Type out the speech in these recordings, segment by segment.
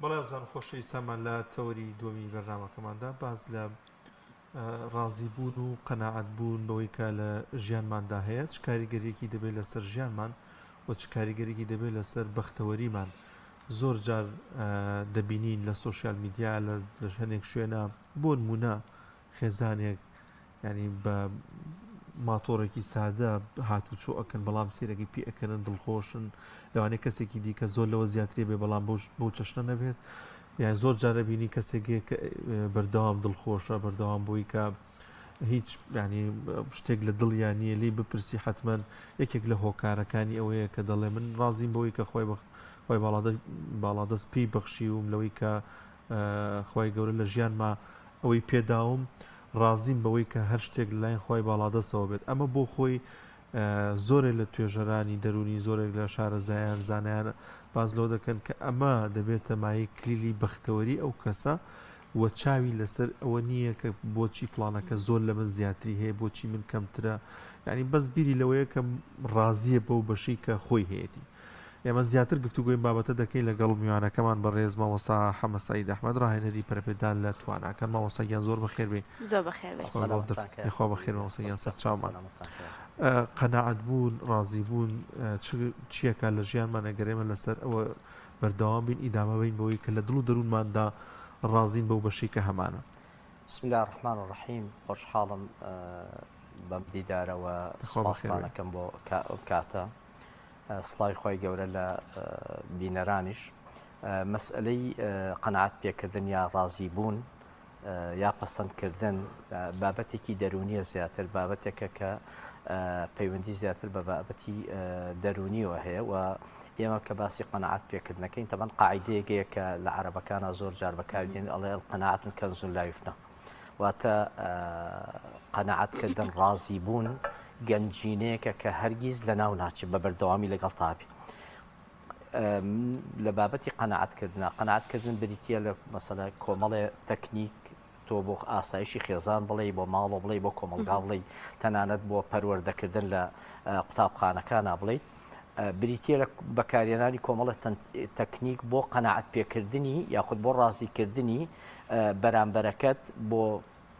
بەڵێ زان خۆشەی سامان لە تەوەری دووەمی بەرنامەکەماندا باز لە ڕازیبوون و قەناعەت بوون بەوەی کە لە ژیانماندا هەیە چ کاریگەریەکی دەبێت لەسەر ژیانمان و چ کاریگەریەکی دەبێت لەسەر بەختەوەریمان زۆر جار دەبینین لە سۆشیال میدیا لە هەنێک شوێنە بۆ نمونە خێزانێک ینی بە ماتۆڕێکی سادە هاتوچۆ ئەکەن بەڵام سیرەکی پێ ئەەکەن دڵخۆشن لەوانەیە کەسێکی دیکە زۆر لەوە زیاتری بێ بەڵام بۆ چەشنە نەبێت یان زۆر جارە بینی کەسێکی بەردەوام دڵخۆشە بەردەوام بۆی کە هیچ ینی شتێک لە دڵیان نییە لی بپرسی حتمما یەکێک لە هۆکارەکانی ئەوەیە کە دەڵێ من ڕازیم بەوەی کە خۆی باڵادەست پێی بەخشی وم لەوەی کە خۆی گەورە لە ژیانما ئەوەی پێداوم ڕازیم بەوەی کە هەر شتێک لەلایەن خۆی باڵادەستەوە بێت ئەمە بۆ خۆی زۆرێک لە توێژەرانی دەرونی زۆرێک لە شارەزایان زانیان باز لەوە دەکەن کە ئەمە دەبێتە مای کلیلی بەختەوەری ئەو کەسە وە چاوی لەسەر ئەوە نییە کە بۆچی فلانەکە زۆر لە من زیاتری هەیە بۆچی من کەمترە ینی بەس بیری لەوەیە کە ڕازیە بەو بەشی کە خۆی هەیەی ئێمە زیاتر گفتوگوی بابەتە دەکەین لەگەڵ میوانەکەمان بەڕێز مامۆستا حەمەد سەعید ئەحمەد ڕاهێنەری پەرپێدان لە تواناکەن مامۆستاگیان زۆر بەخێر بێ زۆر بەخێر بێ خوا بەخێر مامۆستاگیان سەر چاومان قەناعەت بوون ڕازی بوون چیەکە لە ژیانمان ئەگەرێمە لەسەر ئەوە بەردەوام بین ئیدامە بین بەوەی کە لە دڵ و دەروونماندا ڕازین بەو بەشی کە هەمانە. بسم الله الرحمن الرحیم خۆشحاڵم بەم دیدارەوە سوپاسانەکەم بۆ کاتە سڵای خۆی گەورە لە بینەرانیش مەسئلەی قەناعەت پێکردن یا ڕازی بوون یا پەسەندکردن بابەتێکی دەرونیە زیاتر بابەتێکە کە پەیوەندی زیاتر بە بابەتی دەرونیەوە هەیە و ئێمە کە باسی قەناعەت پێکردنەکەین تەبەن قاعیدەیەکەیە کە لە عەرەبەکانە زۆر جار بەکاردێن ئەڵێ القەناعەت کەنز لا یوفنى واتە قەناعەتکردن ڕازی بوون گەنجینەیەکە کە هەرگیز لە ناو ناچێت بە بەردەوامی لەگەڵ تابی لە بابەتی قەناعەتکردن بریتە لە مەسەلە کۆمەڵێ تەکنیک تۆ بۆ ئاسایشی خێزان بڵێ بۆ ماڵۆ بڵێ بۆ کۆمەلگا بڵێ تەنانەت بۆ پەروەردەکردن لە قوتابخانەکانە بڵێیت بریتە لە بەکارهێنانی کۆمەڵە تەکنیک بۆ قەناعەت پێکردنی یاخود بۆ ڕازیکردنی بەرامبەرەکەت بۆ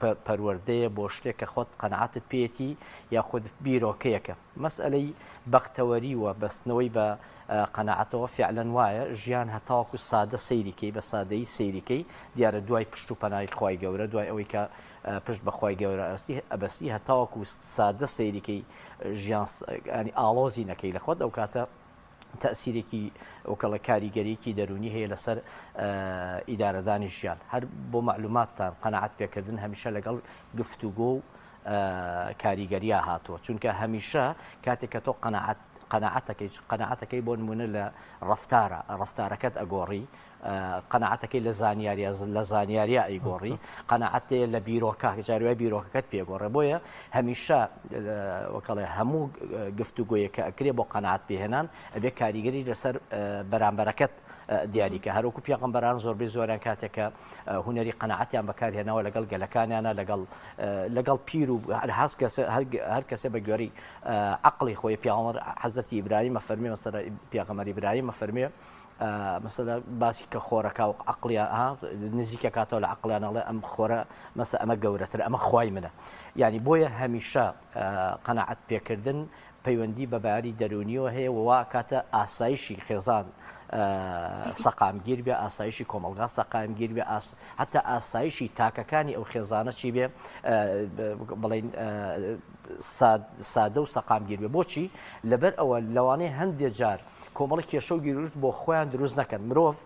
پەروەردەیە بۆ شتێکە خۆت قەناعەتت پێێتی یاخود بیرۆکەیەکە مەسئلەی بەختەوەری و بەستنەوەی بە قەناعەتەوە فعلەن وایە ژیان هەتاوەکو سادە سەیریکەی بە سادەی سەیریکەی دیارە دوای پشت و پەنای خی گەورە دوای ئەوەی کە پشت بەخوای گەورە ئەبەستی هەتاوەکو سادە سەیریکەی ژیان ئاڵۆزی نەکەی لە خۆت ئەو کاتە تەسیرێکی ئەوکەڵە کاریگەریەکی دەرونی هەیە لەسەر ئیدارەدانی ژیان هەر بۆ معلوماتتان قەناعەت پێکردن هەمیشە لەگەڵ گفتوگۆ و کاریگەریە هاتووە چونکە هەمیشە کاتێک کە تۆ قەناعەتەکەی بۆ نمونە لە ڕەفتارەکەت ئەگۆڕی قەناعەتەکەی لە زانیاریە ئەیگۆڕی قەناعەتێ لە بیرۆکە جاروای بیرۆکەکەت پێگۆڕێ بۆیە هەمیشە وەکەڵێ هەموو گفتوگۆیەکە ئەکرێ بۆ قەناعەت پێهێنان ئەبێ کاریگەری لەسەر بەرامبەرەکەت دیاریکە هەروکو پیاغەمبەران زۆربەی زۆریان کاتێکە هونەری قەناعەتیان بەکارهێناوە لەگەڵ گەلەکانیانە لەگەڵ پیر و هەر کەسێ بە گوێری عەقڵی خۆی پیاغەمبەر حەزەتی ئیبراهیم فەرمێ مەسەلە پیاغەمبەر ئیبراهیم فەرمێ مەسەلە باسی کە خۆرەکە و عەقڵیان نزیکە کاتەوە لە عەقڵیانەڵێ ئەم خۆرە مەسە ئەمە گەورەتر ئەمە خوای منە یعنی بۆیە هەمیشە قەناعەت پێکردن پەیوەندی بە باری دەرونیەوە هەیە ووا کاتە ئاسایشی خێزان سەقامگیر بێ ئاسایشی کۆمەلگا سەقامگیر بێ حتا ئاسایشی تاکەکانی ئەو خێزانە چی بێ بڵین سادە و سەقامگیر بێ بۆچی لەبەر ئەوە لەوانەیە هەندێک جار کۆمەڵی کێشە و گیرروست بۆ خۆیان دروست نەکەن مرۆڤ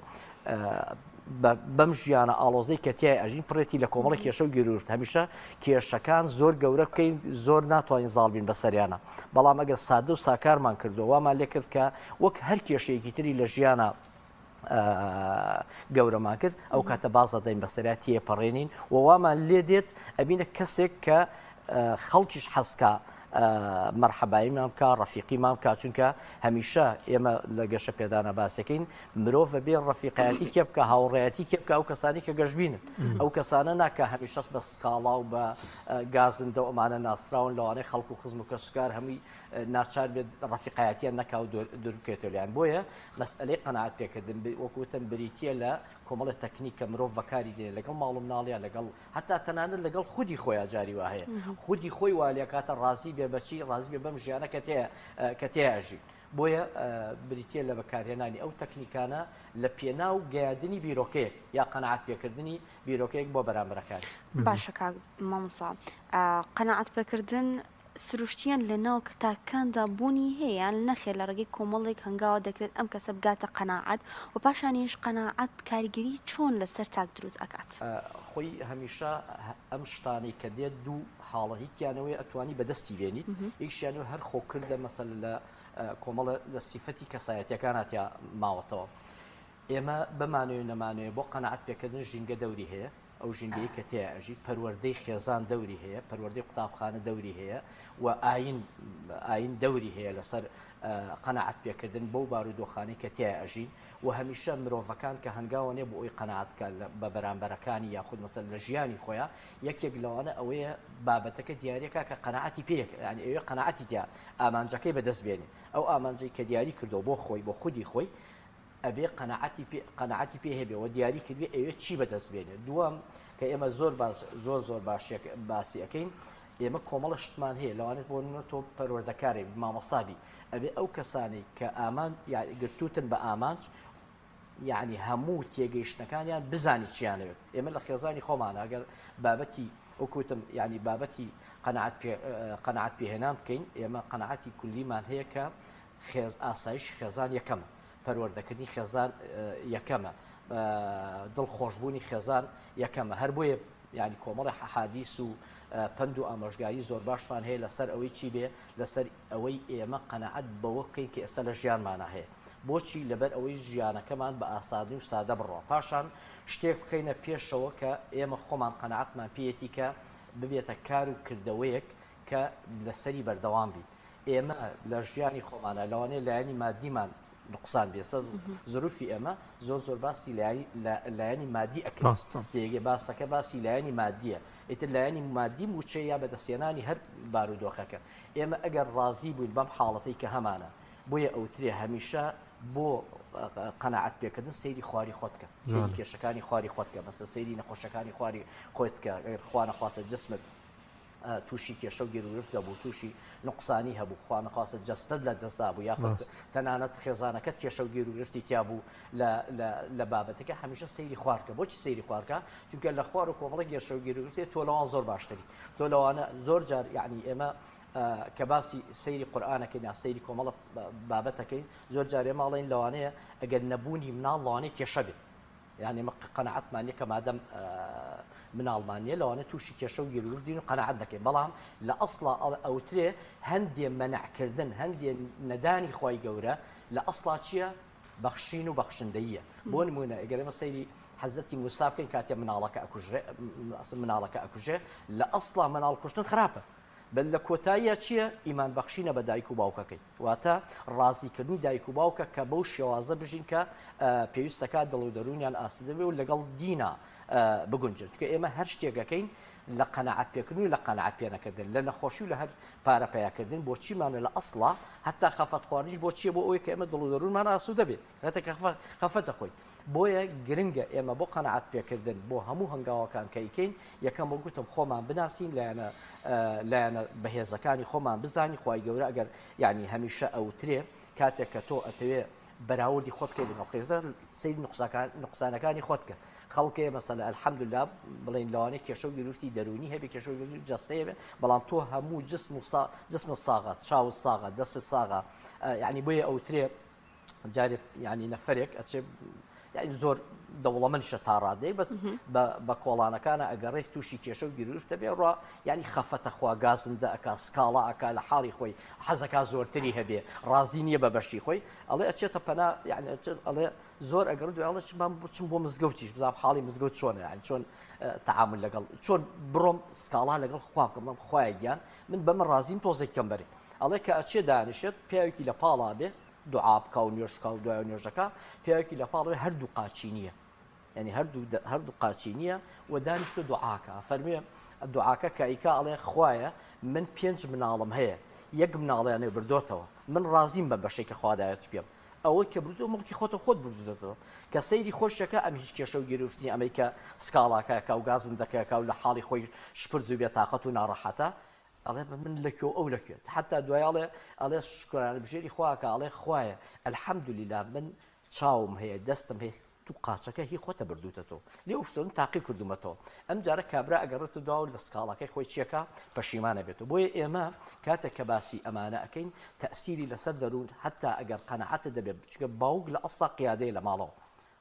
بەم ژیانە ئاڵۆزەی کە تیای ئەژین پڕێتی لە کۆمەڵی کێشە و گیرروست هەمیشە کێشەکان زۆر گەورە بکەین زۆر ناتوانین زاڵ بین بەسەریانە بەڵام ئەگەر سادە و ساکارمان کردو وامان لێ کرد کە وەک هەر کێشەیەکی تری لە ژیانە گەورەمان کرد ئەو کاتە بازە دەین بەسەریا تێپەڕێنین و وامان لێ دێت ئەبینە کەسێک کە خەڵکیش حەسکە مەرحەبایی مام بکە ڕەفیقی مام بکە چونکە هەمیشە ئێمە لە گەشە پێدانە باسەکەین مرۆڤ بێ ڕەفیقایەتی کێ بکە هاوڕێیەتی کێ بکە ئەو کەسانی کە گەشتبینن ئەو کەسانە ناکە هەمیشە بە سکاڵا و بە گازندە و ئەمانە ناسراون لەوانەیە خەڵک و خزم و کەسوکار هەمووی ناچار بێت ڕەفیقایەتیان نەکا و دووربکێتەوە لیان بۆیە مەسئلەی قەناعەت پێکردن وەکوتن بریتە لە کۆمەڵی تەکنیکە مرۆڤ بەکاری دێ لەگەڵ ماڵ و مناڵیان لەگەڵ هەتا تەنانەت لەگەڵ خودی خۆیان جاری وا هەیە خودی خۆی والێ کاتە ڕازی بێ بەچی ڕازی بێ بەم ژیانە کە تێژی بۆیە بریتە لە بەکارهێنانی ئەو تەکنیکانە لە پێناو گەیاندنی بیرۆکەیەک یا قەناعەت پێکردنی بیرۆکەیەک بۆ بەرامبەرەکانی باشە کاک مامۆستا قەناعەت پێکردن سروشتیان لە ناو کتاکاندا بوونی هەیە نەخێ لە ڕێگەی کۆمەڵێک هەنگاوە دەکرێت ئەم کەسە بگاتە قەناعەت و پاشانیش قەناعەت کاریگەری چۆن لەسەر تاک دروست ئەکات خۆی هەمیشە ئەم شتانی کە دێت دوو حاڵەتیانەوەی ئەتوانی بەدەستی بێنیت یەکشیانەوە هەر خۆکردە مەسەل لە کۆمەڵە لە سیفەتی کەسایەتیەکان هاتیا ماوەتەوە ئێمە بمانوێ نەمانوێ بۆ قەناعەت پێکردن ژینگە دەوری هەیە ئەو ژینگەی کە تێژی پەروەردەی خێزان دەوری هەیە پەروەردەی قوتابخانە دەوری هەیە و ئاین دەوری هەیە لەسەر قەناعەت پێکردن بەو بارودۆخانەی کە تێژین و هەمیشە مرۆڤەکان کە هەنگاوانێ بۆ ئەوی قەناعەتکە بە بەرامبەرەکانی یاخود مەسەل لە ژیانی خۆیان یەکێک لەوانە ئەوەیە بابەتەکە دیارەکە کە قەناعەتی پێک ینی ئەوێ قەناعەتی تیا ئامانجەکەی بەدەست بێنێ ئەو ئامانجەی کە دیاری کردو بۆ خۆی بۆ خودی خۆی ئەبێ قەناعەتی پێ هەبێ و دیاری کردوێ ئەوێ چی بەدەست بێنێ دووەم کە ئێمە زۆر باسی ئەەکەین ئێمە کۆمەڵە شتمان هەیە لەوانێت بۆ تۆ پەروەردەکارێک مامەسابی ئەبێ ئەو کەسانی کە ئامان گرتوتن بە ئامانج یعنی هەموو تێگەیشتەکانیان بزانی چیانەوێت ئێمە لە خێزانی خۆمان ئەگەر بابەتی وەکوتم ینی بابەتی قەناعەت پێهێنان بکەین ئێمە قەناعەتی کولیمان هەیە کە ئاسایش خێزان یەکەمە پەروەردەکردنی خێزان یەکەمە دڵخۆشببوونی خێزان یەکەمە هەر بۆیە ینی کۆمەڵی حادیث و پند و ئامۆژگاری زۆر باشمان هەیە لەسەر ئەوەی چی بێ لەسەر ئەوەی ئێمە قەناعەت بەوە بکەین کە ئێستا لە ژیانمانە هەیە بۆچی لەبەر ئەوەی ژیانەکەمان بە ئاسادی و سادە بڕۆ پاشان شتێک بکەینە پێشەوە کە ئێمە خۆمان قەناعەتمان پێیەتی کە ببێتە کار و کردەوەیەک کە لەسەری بەردەوام بی ئێمە لە ژیانی خۆمانە لەوانەیە لایەنی مادیمان نقصان بێسە زروفی ئێمە زۆر باسی لایەنی مادی ئەکرێت تێگە باسەکە باسی لایەنی مادیە ئیتر لایەنی مادی موچێ یا بەدەستێنانی هەر بارودۆخەکە ئێمە ئەگەر ڕازی بووین بەم حاڵەتەی کە هەمانە بۆیە ئەوترێ هەمیشە بۆ قەناعەت پێکردن سەیری خواری خۆتکە سەیری کێشەکانی خواری خۆتکە مەسە سەیری نەخۆشەکانی خواری خۆتکە خوا نەخواستە جسمت تووشی کێشە و گیرورفت دەبوو تووشی نقصانی هەبوو خوا نەخواستە جەستت لە دەستدا بوو یا تەنانەت خێزانەکەت کێشە و گیرورفتی تیا بوو لە بابەتەکە هەمیشە سەیری خوارکە بۆچی سەیری خوارکە چونکە لە خوار و کۆمەڵی گێشە و گیرورفتی تۆ لەوان زۆر باشتری تۆ لەوانە زۆر جار یعنی ئێمە کە باسی سەیری قورئانەکەین یا سەیری کۆمەڵە بابەتەکەین زۆر جارێ ماڵین لەوانەیە ئەگەر نەبوونی مناڵ لەوانەیە کێشە بێت یعنی قەناعەتمان کە مادەم مناڵمانیە لەوانە تووشی کێشە و گیرورفدین و قەناعەت دەکەین بەڵام لە ئەسڵا ئەوترێ هەندێ مەنعکردن هەندێ نەدانی خۆی گەورە لە ئەسڵا چییە بەخشین و بەخشندەیە بۆ نمونە ئەگەر ئێمە سەیری حەزەتی موسا بکەین کاتێ مناڵەکە ئەکوژێ لە ئەسڵا مناڵ کوشتن خراپە بەل لە کۆتاییە چییە ئیمان بەخشینە بە دایک و باوکەکەی واتە ڕازیکردنی دایک و باوکە کە بەو شێوازە بژین کە پێویستەکە دڵ و دەرونیان ئاسودەبێ و لەگەڵ دینە بگونجن چونکە ئێمە هەر شتێکەکەین لە قەناعەت پێکردن و لە قەناعەت پێ نەکردن لە نەخۆشی و لە هەر پارە پیاکردن بۆچیمانە لە ئەسڵا هەتا خەفەت خواردنیش بۆچیە بۆ ئەوەی کە ئێمە دڵ و دەروونمان ئاسوودە بێت هەتا خەفەتە خۆی بۆیە گرنگە ئێمە بۆ قەناعەت پێکردن بۆ هەموو هەنگاوەکان کە ئیکەین یەکەم بۆ گوتم خۆمان بناسین لایەنە بەهێزەکانی خۆمان بزانی خوای گەورە ئەگەر یعنی هەمیشە ئەوترێ کاتێک کە تۆ ئەتەوێ بەراوردی خۆت بکەیت لەگەڵ سەیری نقصانەکانی خۆت کە خەڵکێ مەسەلە ئەلحەمدوللا بڵێن لەوانەیە کێشە و گیرفتی دەرونی هەبێ کێشە و گیرفتی جەستەیە بێ بەڵام تۆ هەموو جسم ساغا چاو ساغا دەست ساغا یعنی بۆیە ئەوترێ جارێک یعنی نەفرێک ئەچێ یعنی زۆر دەوڵەمەندیشە تا ڕادەی بەس بە کۆڵانەکانە ئەگەڕێک تووشی کێشە و گرفتە بێ ڕوا ینی خەفەتە خوا گازندە ئەکا سکاڵا ئەکا لە حاڵی خۆی حەزەکە زۆرتری هەبێ ڕازی نییە بە بەشی خۆی ئەڵێ ئەچێتە پەنا یعنی ئەڵێ زۆر ئەگەر دوێڵە چم بۆ مزگەوتیش بزانام حاڵی مزگەوت چۆنە یان چۆن تعامل لەگەڵ چۆن بڕۆم سکاڵا لەگەڵ خوا بکەم خوای گیان من بەمە ڕازیم تۆزێک کەم بەری ئەڵێ کە ئەچێ دانیشێت پیاوێکی لە پاڵا بێ دوعا بکە و نوێژکە و دوای نوێژەکە پیاوێکی لە پاڵێ هەردوو قاچی نییە ینی هەردوو قاچی نییە و دانیشتە دوعاکە فەرمێ دوعاکە کە ئیکا ئەڵێ خوایە من 5 مناڵم هەیە یەک مناڵیانێ بردۆتەوە من ڕازیم بە بەشێکە خوادایەت پێم ئەوەی کە بردو مڵکی خۆتە خۆت بردوێتەوە کە سەیری خۆشەکە ئەم هیچ کێشە و گرفتی ئەمریکا سکاڵاکەکە و گازندەکەکە و لە حاڵی خۆی شپرد و بێتاقەت و ناڕەحەتە ئەڵێ من لەکوێ ئەو لەکوێت حتا دوایڵێ ئەڵێ شکرانە بژێری خواکە ئەڵێ خوایە ئەلحەمدولیلا من چاوم هەیە دەستم هەیە تو قاچەکە هی خۆتە بردووتەوە لێ وفتون تاقی کردومەتەوە ئەم جارە کابرا ئەگەڕێتە داو لە سکاڵەکەی خۆی چیەکە پەشیمانە بێتەوە بۆیە ئێمە کاتێک کە باسی ئەمانە ئەەکەین تەسیری لەسەر دەروون حتا ئەگەر قەنەعەتە دەبێت چکە باوک لە ئەستا قیادەیە لە ماڵەوە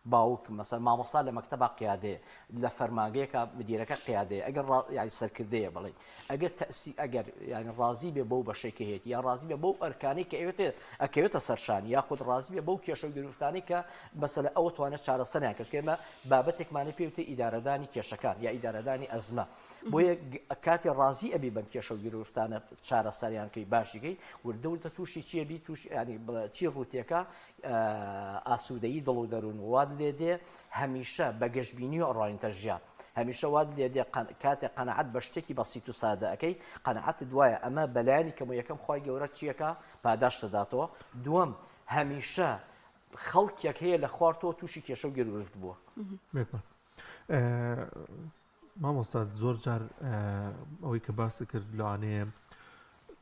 باوک مەسەر مامۆستا لە مەکتەبا قیادەیە لە فەرمانگەیەکە مدیرەکە قیادەیە ئەگەر ینی سەرکردەیە بڵێ ئەگەر ئەگەر ینی ڕازی بێ بەو بەشێکە هەیە یا ڕازی بێ بەو ئەرکانەی کە ئەکەوێتە سەرشان یاخود ڕازی بێ بەو کێشە و گرفتانی کە مەسەلە ئەوە توانێت چارەسەریان کەچکە ئێمە بابەتێکمانە پێوتە ئیدارەدانی کێشەکان یا ئیدارەدانی ئەزمە بۆیە کاتی ڕازی ئەبی بەم کێشە و گرفتانە چارەسەریانکەی باشیکەی وردەوتە تووشی چیەبی توش ینی چی ڕوتێکە ئاسوودەیی دڵ و دەروون واد لێ دێ هەمیشە بە گەشتبینی و ئەڕاینتە ژیان هەمیشە واد لێ دێ کاتێک قەنەعەت بە شتێکی بەسیت و سادەکەی قەنەعەت دوایە ئەمە بەلایانی کەم و یەکەم خوای گەورە چیەکە پاداش دەداتەوە دووەم هەمیشە خەڵکێک هەیە لە خواردەوە تووشی کێشە و گرفت بووە مامۆستا زۆر جار ئەوەی کە باسی کرد لەوانەیە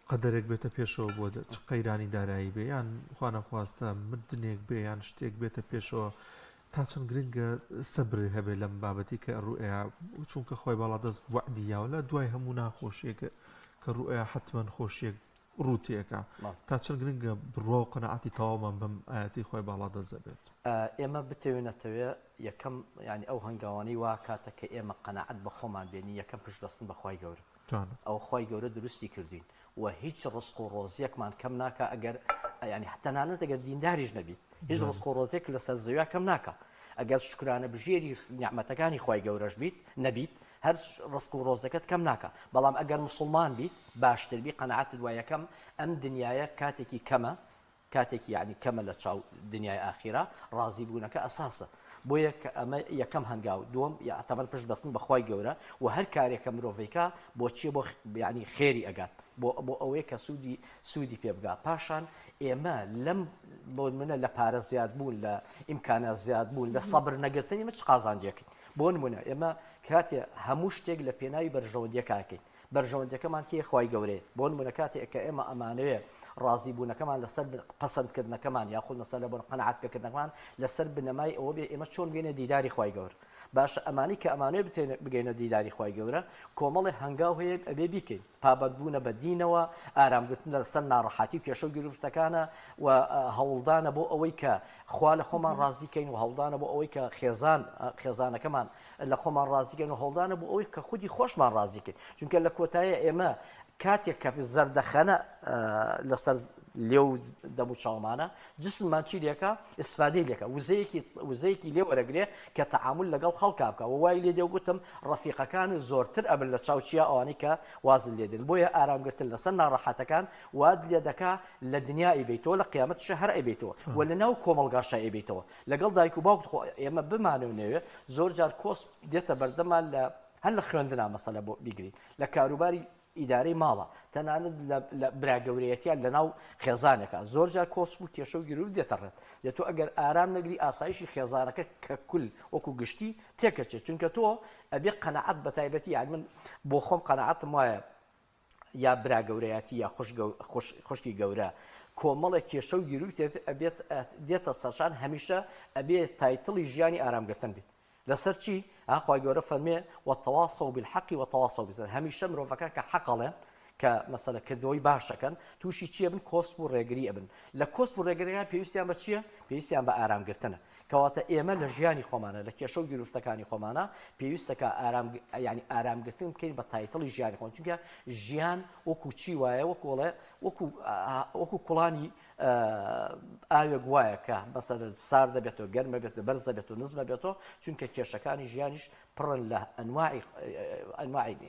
قەدەرێک بێتە پێشەوە بۆ چ قەیرانی دارایی بێ یان خوا نەخواستە مردنێک بێ یان شتێک بێتە پێشەوە تا چەند گرنگە سەبر هەبێت لەم بابەتی کە ڕوئەیە چونکە خۆی باڵادەست وعدیاوە لە دوای هەموو ناخۆشیێکە کە ڕوئەیە حتمەن خۆشیێک ڕوتێکە تا چەند گرنگە بڕۆ قەنەعەتی تەواومان بەم ئاەتی خۆی باڵادەست دەبێت ئێمە بتەوێنێتەوە یەکەم ینی ئەو هەنگاوانەی وا کاتە کە ئێمە قەنەعەت بە خۆمان بێنی یەکەم پشتدەستن بە خوای گەورە ئەو خوای گەورە دروستی کردوین و هیچ ڕزق و ڕۆزیەکمان کەم ناکە ئەگەر ینی تەنانەت ئەگەر دینداریش نەبیت هیچ ڕزق و ڕۆزێک لەسەر زەویا کەم ناکە ئەگەر شکرانە بژێری نیعمەتەکانی خوای گەورەش بیت نەبیت هەر ڕزق و ڕۆزەکەت کەم ناکە بەڵام ئەگەر مسلمان بیت باشتر بی قەنەعەت دوای یەکەم ئەم دنیاە کاتێکی کەمە کاتێکی یعنی کەمە لە چاو دنیای ئاخیرە ڕازی بوونەکە ئەساسە بۆیە ئەمە یەکەم هەنگاو دووەم یاعتەبەر پشت بەستن بەخوای گەورە و هەر کارێکە مرۆڤێکە بۆچیە بۆ ینی خێری ئەگات بۆ ئەوەیە کە سوودی پێ بگات پاشان ئێمە لەم بۆ منە لە پارە زیاد بوون لە ئیمکانە زیاد بوون لە سەبر نەگرتنی مە چ قازانجێکی بۆ نمونە ئێمە کاتێ هەموو شتێک لە پێناوی بەرژەوەندیەکەکەین بەرژەوەندەکەمان کێ خوای گەورەیە بۆ نمونە کاتێک کە ئێمە ئەمانەوێ ڕازی بوونەکەمان لەسەر پەسەندکردنەکەمان یاخود مەسەلە بۆ قەنەعەت پێکردنەکەمان لەسەر بنەمای ئەوە بێ ئێمە چۆن بێنە دیداری خوای گەورە باشە ئەمانی کە ئەمانەیە بگەینە دیداری خوای گەورە کۆمەڵی هەنگاو هەیە ئەبێ بیکەین پابەتبوونە بە دینەوە ئارامگرتن لەسەر ناڕەحەتی و کێشە و گرفتەکانە و هەوڵدانە بۆ ئەوەی کە خوا لە خۆمان ڕازیکەین و هەوڵدانە بۆ ئەوەی کە خێزانەکەمان لە خۆمان ڕازیکەین و هەوڵدانە بۆ ئەوەی کە خودی خۆشمان ڕازیکەین چونکە لە کۆتاییە ئێمە کاتێک کە زەردەخەنە لەسەر لێو دەمو چاومانە جسممان چی لێکە ئیسفادەی لێکە وزەیەکی لێ وەرەگرێ کە تەعامل لەگەڵ خەڵکا بکە و وای لێ دێگوتم ڕەفیقەکان زۆرتر ئەبن لە چاوچیا ئەوانەی کە وازن لێدن بۆیە ئارامگرتن لەسەر ناڕەحەتەکان واد لێ دەکا لە دنیا ئەیبێتەوە لە قیامەتشە هەر ئەیبێتەوە و لە ناو کۆمەڵگاشە ئەیبێتەوە لەگەڵ دایک و باوک ئێمە بمانەوێ زۆر جار کۆس دێتە بەردەمان لە هەر لە خوێندنا مەسەلە بۆ بیگری لە کاروباری ئیدارەی ماڵە تەنانەت لە براگەورەتیان لە ناو خێزانێکە زۆر جار کۆچ و کێشە و گیرور دێتەڕێت دێتۆ ئەگەر ئارام نەگری ئاسایشی خێزانەکە کە کول وەکو گشتی تێکەچێت چونکە تۆ ئەبێ قەنەعەت بە تایبەتی یان من بۆ خۆم قەنەعەتم وایە یا براگەورەتی یا خوشکی گەورە کۆمەڵێک کێشە و گیرور ئەبێت دێتە سەرشان هەمیشە ئەبێت تایتڵی ژیانی ئارامگرتن بێت لەسەر چی ئاخوای گەورە فەرمێ وەتەواصەو بالحەقی وەتەواصەو بالسەبر هەمیشە مرۆڤەکە کە حەقەڵێن کە مەسەلە کردەوەی باشەکەن تووشی چیە بن کۆسپ و ڕێگری ئەبن لە کۆسپ و ڕێگریان پێویستیان بە چییە پێویستیان بە ئارامگرتنە کەواتە ئێمە لە ژیانی خۆمانە لە کێشە و گرفتەکانی خۆمانە پێویستەکە ینی ئارامگرتن بکەین بە تایتڵی ژیانی خۆن چونکە ژیان وەکو چی وایە وەکو کوڵانی ئاوێک وایە کە بەسەر سار دەبێتەوە گەرمە بێتە بەرز دەبێت و نزمە بێتەوە چونکە کێشەکانی ژیانیش پڕن لە ئەنواعی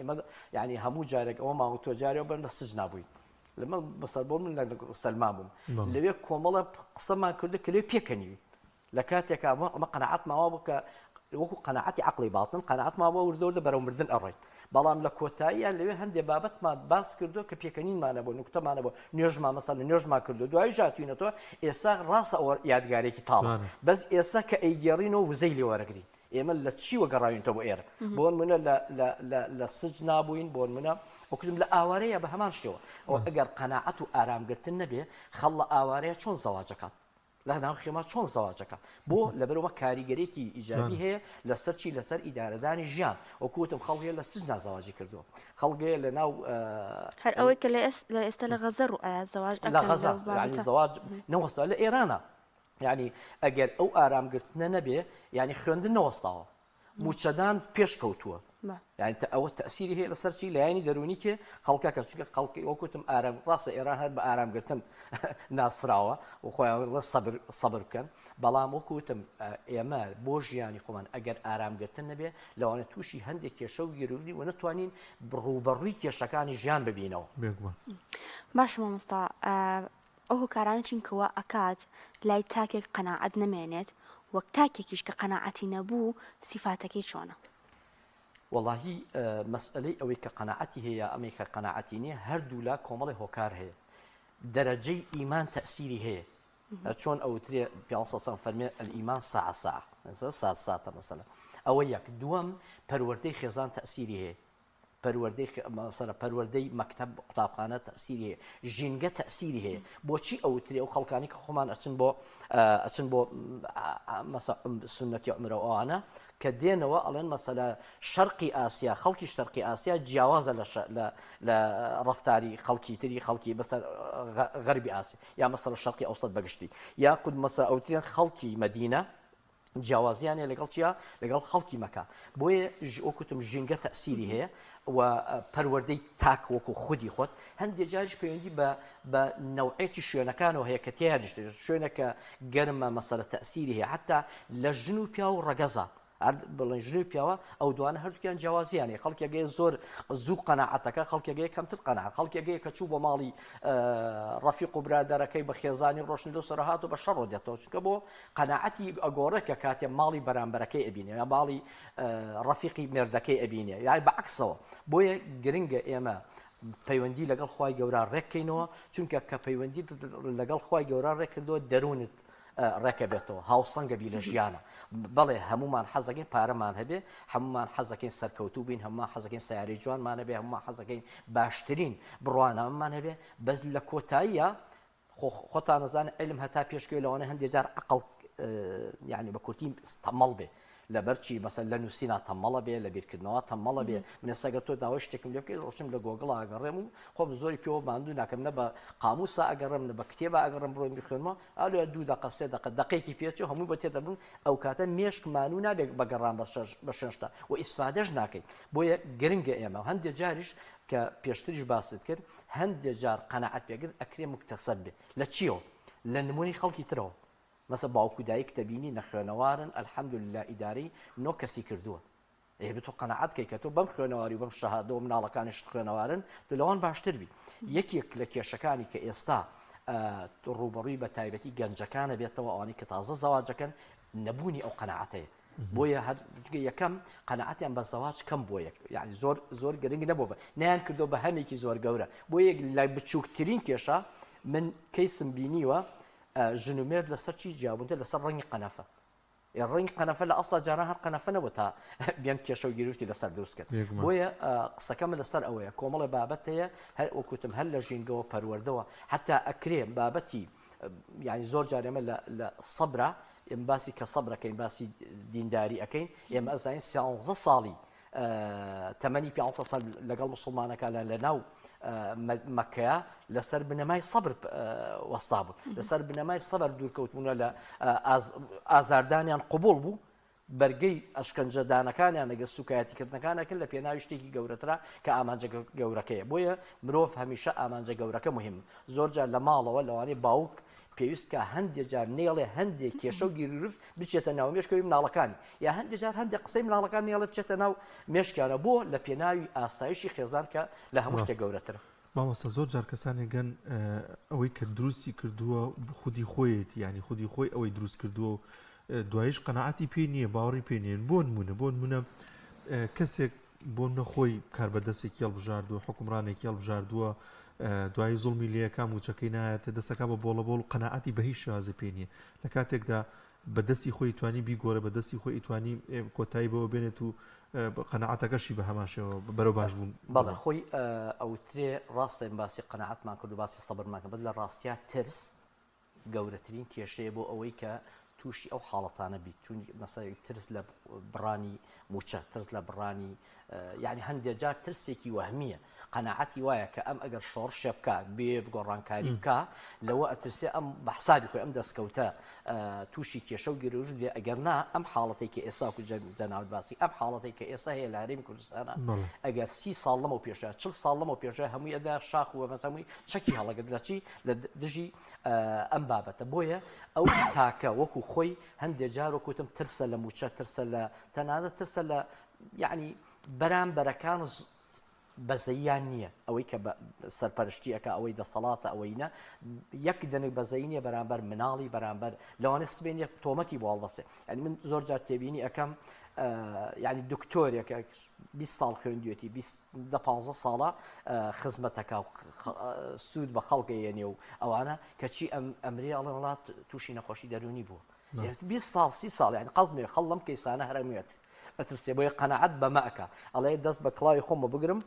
ئێمە ینی هەموو جارێک ئەوە ماوە تۆ جارێەوە بن لە سجن نابووین لەمە بەسەر بۆ من لە سەلمان بووم لەوێ کۆمەڵە قسەمان کردو کە لێ پێکەنیوی لە کاتێکە ئەمە قەنەعەت ماوە بوو کە وەکو قەنەعەتی عەقڵی باڵتن قەنەعەت ماوە وردەوردە بەرەو مردن ئەڕۆین بەڵام لە کۆتاییان لەوێ هەندێک بابەتمان باس کردو کە پێکەنینمانە بۆ نوکتەمانە بۆ نوێژمان مەسەڵ نوێژمان کردو دوای ژاتوینەوە ئێستا ڕاستە ئەوە یادگارێکی تاڵە بەس ئێستا کە ئەیگەڕینەوە وزەی لێ وەرەگرین ئێمە لە چی وەگەڕاوینەوە بۆ ئێرە بۆن منە لە سج نابووین بۆن منە وەکتم لە ئاوارەیە بە هەمان شێوە ئەو ئەگەر قەناعەت و ئارامگرتن نەبێ خەڵ لە ئاوارەیە چۆن زەواجەکات لە ناو خێما چۆن زەواجەکە بۆ لەبەرەوە کاریگەرێکی ئیجابی هەیە لەسەر چی لەسەر ئیدارەدانی ژیان وەکوتم خەڵکێ لە سج نازەواجی کردووە خەڵگەیە لە ناو هەر ئەوەی کە لە ئێستا لە غەزەر و ئایا زەواج لە غەزە ینی زەواج نەوەستا لە ئێرانە ینی ئەگەر ئەو ئارامگرتنە نەبێ ینی خوێندن نەوەستاوە موچەدان پێش کەوتووە یعنی ئەوە تەسیری هەیە لەسەر چی لایانی دەرونی کێ خەڵکە کە چونکە خەڵکی وەکوتم ئارام ڕاستە ئێران هەر بە ئارامگرتن ناسراوە و خۆیان سەبر بکەن بەڵام وەکوتم ئێمە بۆ ژیانی خۆمان ئەگەر ئارامگرتن نەبێ لەوانە تووشی هەندێک کێشە و گیرودی و نەتوانین ڕوبەڕووی کێشەکانی ژیان ببینەوە باش مامۆستا ئەو هۆکارانە چینکەوە ئەکات لای تاکێک قەناعەت نەمێنێت وەک تاکێکیش کە قەناعەتی نەبوو سیفاتەکەی چۆنە واللهی مەسئلەی ئەوەی کە قەناعەتی هەیە ئەمەی کە قەناعەتی نییە هەردوو لا کۆمەڵی هۆکار هەیە دەرەجەی ئیمان تەسیری هەیە چۆن ئەوترێ پیاسەسان فەرمێ ئەلئیمان ساعە مەسەلە ئەوە یەک دووەم پەروەردەی خێزان تەسیری هەیە پەروەردەی مەکتەب قوتابخانە تەسیری هەیە ژینگە تەسیری هەیە بۆچی ئەوترێ ئەو خەڵکانی کە خۆمان ئەچن بۆ سنەتی عومرە ئەوانە کە دێنەوە ئەڵێن مەسەلە شەرقی ئاسیا خەڵکی شەرقی ئاسیا جیاوازە لە ڕەفتاری خەڵکی تری خەڵکی بەسەر غەربی ئاسیا یا مەسەلە شەرقی ئەوسەد بەگشتی یا قود مەسە ئەوترێن خەڵکی مەدینە جیاوازیانە لەگەڵ چیا لەگەڵ خەڵکی مەکە بۆیە ئەوکوتم ژینگە تەسیری هەیە و پەروەردەی تاک وەکو خودی خۆت هەندێک جاریش پەیوەندی بە نەوعێتی شوێنەکانەوە هەیە کە تێیانیشت شوێنەکە گەرمە مەسەلە تەسیری هەیە حتا لە ژن و پیا و ڕەگەزە بڵێن ژنی پیاوە ئەو دوانە هەردووکیان جیاوازیانێ خەڵکێگەی زۆر زوو قەناعەتەکە خەڵکێگەی کەمتر قەناعەت خەڵکێگەی کە چوو بۆ ماڵی ڕەفیق و برادەرەکەی بە خێزانی ڕۆشن دو سەرهات و بە شەڕۆ دێتەوە چونکە بۆ قەناعەتی ئەگۆڕە کە کاتێ ماڵی بەرامبەرەکەی ئەبینێ یا ماڵی ڕەفیقی مێردەکەی ئەبینێ یای بەعکسەوە بۆیە گرنگە ئێمە پەیوەندی لەگەڵ خوای گەورە ڕێککەینەوە چونکە کە پەیوەندی لەگەڵ خوای گەورە ڕێکردەوە دەروونت ڕێکە بێتەوە هاوسەنگە بی لە ژیانە بەڵێ هەمومان حەزەکەین پارەمان هەبێ هەمومان حەزەکەین سەرکەوتوو بین هەمومان حەزەکەین سیارەی جوانمان هەبێ هەمومان حەزەکەین باشترین بڕوانەمان هەبێ بەس لە کۆتاییە خۆتان نەزانە علم هەتا پێشکەوێ لەوانە هەندێک جار عەقڵ یعنی بە کورتی تەمەڵ بێ لەبەرچی مەسەل لە نووسینا تەمەڵە بێ لە بیرکردنەوە تەمەڵە بێ من ئێستاگەر تۆ داوای شتێکم لێ بکەیت ڕۆچم لە گۆگڵ ئاگەڕێم و خۆم زۆری پێوە ماندوو ناکەم نە بە قاموسا ئەگەڕم نە بە کتێبە ئەگەڕم بڕۆم بخوێنمەوە ئالوێ 2 دقە 3 دقە دقەیەکی پێچێ هەمووی بە تێدەبن ئەو کاتە مێشک مانوو نابێت بەگەڕان بە شێشتا و ئیسفادەش ناکەین بۆیە گرنگە ئێمە هەندێک جاریش کە پێشتریش باست کرد هەندێک جار قەناعەت پێگر ئەکرێ مکتەسەب بێ لە چیەوە لە نمونی خەڵکی ترەوە مثلا باوکو دایک تبینی نخوێنەوارن الحەمدولله ئیداری نۆ کەسی کردووە ئێ بتۆ قەناعەت کەی کە تۆ بەم خوێنەواری و بەم شەهادە و مناڵەکانیش خوێنەوارن تو لەوان باشتر بی یەکێک لە کێشەکانی کە ئێستا ڕوبەڕووی بە تایبەتی گەنجەکانە بێتەوە ئەوانەی کە تازە زەواجەکەن نەبوونی ئەو قەناعەتەیە بۆیە یەکەم قەناعەتیان بە زەواج کەم بۆ یەک یعنی زۆر گرنگ نەبوو بە نیان کردو بە هەمێکی زۆر گەورە بۆ یەک لە بچووکترین کێشە من کەیسم بینیوە ژن و مێرد لەسەر چی جیابوونتە لەسەر ڕەنگی قەنەفە ڕەنگی قەنەفە لە ئەسڵا جاران هەر قەنەفە نەبوو تا بیان کێشە و گیرفتی لەسەر دروست کرد بۆیە قسەکەمە لەسەر ئەوەیە کۆمەڵی بابەت هەیە هەر وەکوتم هەر لە ژینگەوە پەروەردەوە حتا ئەکرێ بابەتی یعنی زۆر جار ئێمە لە سەبرە ئێمە باسی کە سەبرەکەین باسی دینداری ئەەکەین ئێمە ئەزانین 13 ساڵی تەمەنی 500 سال لەگەڵ مسلمانەکە لە ناو مەکەیە لەسەر بنەمای سەبر وەستا بوو لەسەر بنەمای سەبر دوورکەوتبوونە لە ئازاردانیان قوبوڵ بوو بەرگەی ئەشکەنجەدانەکانیان لەگە سوکایەتیکردنەکانەکە لە پێناوی شتێکی گەورەترا کە ئامانجە گەورەکەیە بۆیە مرۆڤ هەمیشە ئامانجە گەورەکە مهم زۆرجار لە ماڵەوە لەوانەیە باوک پێویست کە هەندێک جار نێڵێ هەندێک کێشە و گیرروف بچێتە ناو مێشکەوەی مناڵەکانی یا هەندێک جار هەندێک قسەی مناڵەکان نێڵە بچێتە ناو مێشکانە بۆ لە پێناوی ئاسایشی خێزان کە لە هەموو شتێک گەورەترە. مامۆستا زۆر جار کەسانێک گەن ئەوەی کە دروستی کردووە خودی خۆیەتی ینی خودی خۆی ئەوەی دروست کردووە و دوایش قەنەعەتی پێ نییە باوەڕی پێ نیێن بۆ نمونە کەسێک بۆ نەخۆی کاربەدەستێکی هەڵبژاردووە حکومڕانێکی هەڵبژاردووە دوای زوڵمی لێەکان وچەکەی نایەتە دەسەکە بە بۆڵە بۆڵ قەنەعەتی بە هیچ شازە پێ نییە لە کاتێکدا بەدەستی خۆی توانی بیگۆرە بەدەستی خۆی توانی کۆتایی بەوە بێنێت و قەنەعەتەکەشی بە هەماشەوە بەرەو باش بوون بەڵێ خۆی ئەوترێ ڕاستە باسی قەنەعەتمان کرد و باسی سەبرمان کرد بەس لە ڕاستیە ترس گەورەترین کێشەیە بۆ ئەوەی کە تووشی ئەو حاڵەتانە بیت چون مەسەڵەن ترس لە بڕانی موچە ترس لە بڕانی یعنی هەندێک جار ترسێکی وەهمیە قەنەعەتی وایە کە ئەم ئەگەر شۆڕ شێ بکە بێ گۆڕانکاری بکە لەوە ئەترسێ ئەم بە حسابی خۆی ئەم دەستکەوتە تووشی کێشە و گرروت بێ ئەگەر نا ئەم حاڵەتێک کە ئێستا و جەناوت باسی ئەم حاڵەتێک کە ئێستا هەیە لە هەرێمی کوردستانە ئەگەر 30 ساڵ لەمەوە پێشە 40 ساڵ لەمەوە پێشە هەمووی ئەدا شاخ و مەسەمووی چەکی هەڵەگەت لە چی لە دژی ئەم بابەتە بۆیە ئەو تاکە وەکو خۆی هەندێک جار وەکوتم ترسە لە موچە ترسە لە تەنانەت ترسە لە یعنی بەرامبەرەکان بەزەییان نییە ئەوەی کە سەرپەرشتیەکە ئەوەی دەسەڵاتە ئەوەینە یەک دەنێک بەزەی نیە بەرامبەر مناڵی بەرامبەر لەوانێ سبێنێک تۆمەتی بۆ هەڵبەسێ ینی من زۆر جار تێبینی ئەەکەم ینی دکتۆرێکە 20 ساڵ خوێندوێتی 15 ساڵە خزمەتەکە سوود بە خەڵکەیەنێ و ئەوانە کەچی ئەمری ئەڵێ وڵات تووشی نەخۆشی دەرونی بوو 20 ساڵ 30 ساڵ ینی قەزمێ خەڵ لەم کەیسانە هەرموێت ئەترسێ بۆیە قەنەعەت بە مەکە ئەڵێ دەست بە کڵاوی خۆمە بگرم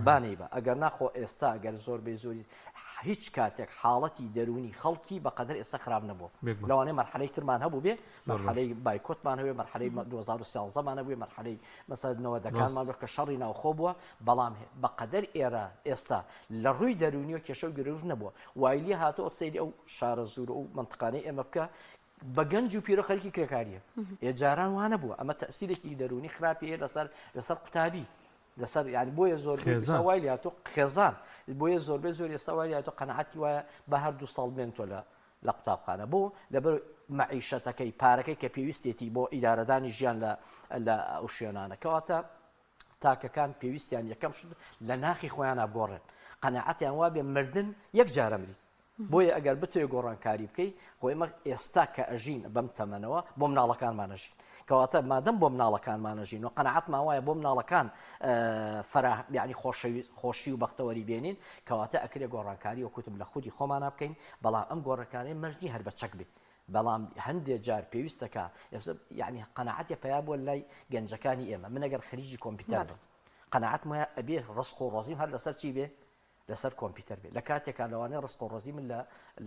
بانەی بە ئەگەر ناخۆ ئێستا ئەگەر زۆر بێ زۆری هیچ کاتێک حاڵەتی دەرونی خەڵکی بەقەدر ئێستا خراپ نەبوو لەوانەیە مەرحەلەی ترمان هەبوو بێ مەرحەلەی بایکۆتمان هەبێ مەرحەلەی 2013مان هەبووێ مەرحەلەی مەسەلەنەوە دەکانمان کە شەڕی ناوخۆ بووە بەڵام بەقەدر ئێستا لە ڕووی دەرونی و کێشە و گرروف نەبووە وایلی هاتۆ سەیری ئەو شارە زور و منطقانەی ئێمە بکە بە گەنج و پیرۆ خەریکی کرێکاریە جاران وانە بووە ئەمە تەسیرێکی دەرونی خراپی لەسەر قوتابی لەسەر ینی بۆیە زۆر وای لاتۆ خێزان بۆیە زۆربەی زۆر ئێستا وای لاتۆ قەنەعەتی وایە بە هەردوو ساڵ بێن تۆ لە قوتابخانە بۆ لەبەر مەعیشەتەکەی پارەکەی کە پێویستێتی بۆ ئیدارەدانی ژیان لە ئەو شوێنانە کەواتە تاکەکان پێویستیان یەکەم شت لە ناخی خۆیان ئابگۆڕێن قەنەعەتیان وا بێ مردن یەک جارە مری بۆیە ئەگەر بتوێ گۆڕانکاری بکەی خۆی مە ئێستا کە ئەژین بەم تەمەنەوە بۆ مناڵەکانمانەژین کەواتە مادەم بۆ مناڵەکانمانەژین و قەنەعەتمان وایە بۆ مناڵەکان یعنی خۆشی و بەختەوەری بێنین کەواتە ئەکرێ گۆڕانکاری وەکوتم لە خودی خۆمانە بکەین بەڵام ئەم گۆڕەکانی مەرجنی هەر بە چەک بێت بەڵام هەندێک جار پێویستەکە یعنی قەنەعەتی پیا بۆ لای گەنجەکانی ئێمە من ئەگەر خەریجی کۆمپیوتەر بم قەنەعەت وایە ئەبێ ڕسق و ڕۆزیم هەر لەسەر چی بێ لەسەر کۆمپیوتەر بێت لە کاتێکا لەوانەیە ڕست و ڕۆزی من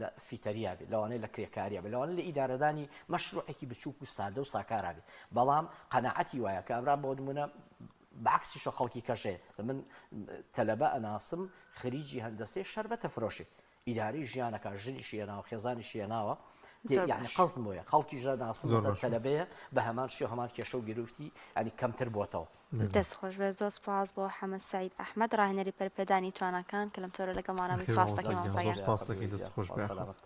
لە فیتەریا بێت لەوانەیە لە کرێکاریە بێت لەوانەیە لە ئیدارەدانی مەشروعێکی بچووک و سادە و ساکارا بێت بەڵام قەنەعەتی وایە کە ئەمرا بۆ نمونە بەعکسیشە خەڵکی کەشێ من تەلەبە ئەناسم خەریجی هەندەسەی شەربەتە فرۆشێ ئیداری ژیانەکە ژنیشی هێناوە خێزانیشی هێناوە یعنی قەزم وایە خەڵکی ژە ناسم تەلەبەیە بە هەمان شێ هەمان کێشە و گرفتی ینی کەمتر بۆتەوە دەستخۆش بێ زۆر سپاس بۆ حەمەد سەعید ئەحمەد ڕاهێنەری پەرپێدانی توانەکان کە لەم تۆرە لەگەڵمانە سپاس دەکەین دەستخۆش بێ